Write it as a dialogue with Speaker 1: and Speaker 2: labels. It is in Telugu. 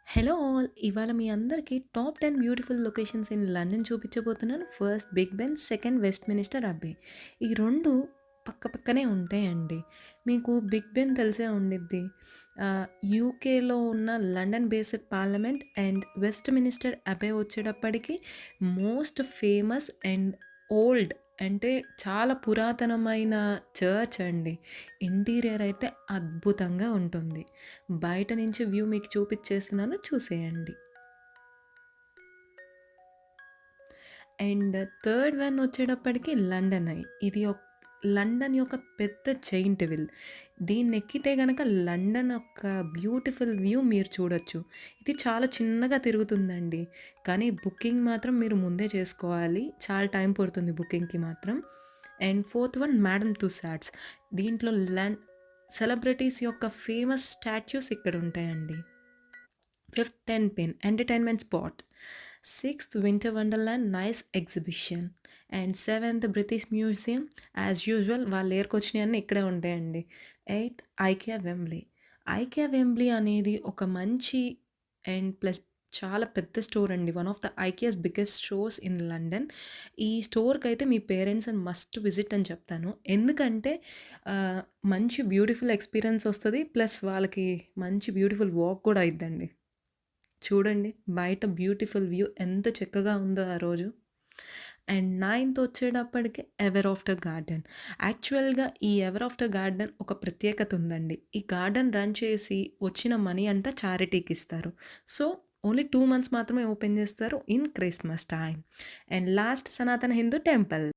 Speaker 1: Hello all! ఇవాళ మీ అందరికీ top 10 beautiful locations in London చూపించబోతున్నాను. First Big Ben, second Westminster Abbey. ఈ 2 పక్కపక్కనే ఉంటాయండి. మీకు బిగ్ బెన్ తెలిసే ఉండిద్ది. యూకేలో ఉన్న London based parliament and west minister అబ్బే వచ్చేటప్పటికి మోస్ట్ ఫేమస్ అండ్ ఓల్డ్ అంటే చాలా పురాతనమైన చర్చ్ అండి. ఇంటీరియర్ అయితే అద్భుతంగా ఉంటుంది. బయట నుంచి వ్యూ మీకు చూపిచ్చేస్తున్నాను చూసేయండి. అండ్ థర్డ్ వన్ వచ్చేటప్పటికి లండన్ ఐ. ఇది లండన్ యొక్క పెద్ద జెయింట్ వీల్. దీన్నెక్కితే గనక లండన్ యొక్క బ్యూటిఫుల్ వ్యూ మీరు చూడొచ్చు. ఇది చాలా చిన్నగా తిరుగుతుందండి. కానీ బుకింగ్ మాత్రం మీరు ముందే చేసుకోవాలి. చాలా టైం పడుతుంది బుకింగ్‌కి మాత్రం. And fourth one Madame Tussauds. దీంట్లో సెలబ్రిటీస్ యొక్క ఫేమస్ స్టాచ్యూస్ ఇక్కడ ఉంటాయండి. Fifth ten pin entertainment spot. Sixth winter wonderland nice exhibition. And seventh British museum as usual వాళ్ళు ఏరుకొచ్చినవన్నీ ఇక్కడే ఉంటాయండి. Eighth IKEA Wembley. IKEA Wembley అనేది ఒక మంచి అండ్ ప్లస్ చాలా పెద్ద స్టోర్ అండి. One of the IKEA's biggest stores in London. ఈ స్టోర్కి అయితే మీ పేరెంట్స్ అండ్ మస్ట్ విజిట్ అని చెప్తాను. ఎందుకంటే మంచి బ్యూటిఫుల్ ఎక్స్పీరియన్స్ వస్తుంది. ప్లస్ వాళ్ళకి మంచి బ్యూటిఫుల్ వాక్ కూడా అయిద్దండి. చూడండి బయట బ్యూటిఫుల్ వ్యూ ఎంత చక్కగా ఉందో ఆ రోజు. అండ్ నైన్త్ వచ్చేటప్పటికి ఎవర్ ఆఫ్టర్ గార్డెన్. యాక్చువల్గా ఈ ఎవర్ ఆఫ్టర్ గార్డెన్ ఒక ప్రత్యేకత ఉందండి. ఈ గార్డెన్ రన్ చేసి వచ్చిన మనీ అంతా చారిటీకి ఇస్తారు. సో ఓన్లీ 2 మంత్స్ మాత్రమే ఓపెన్ చేస్తారు in Christmas time. And last సనాతన హిందూ టెంపుల్.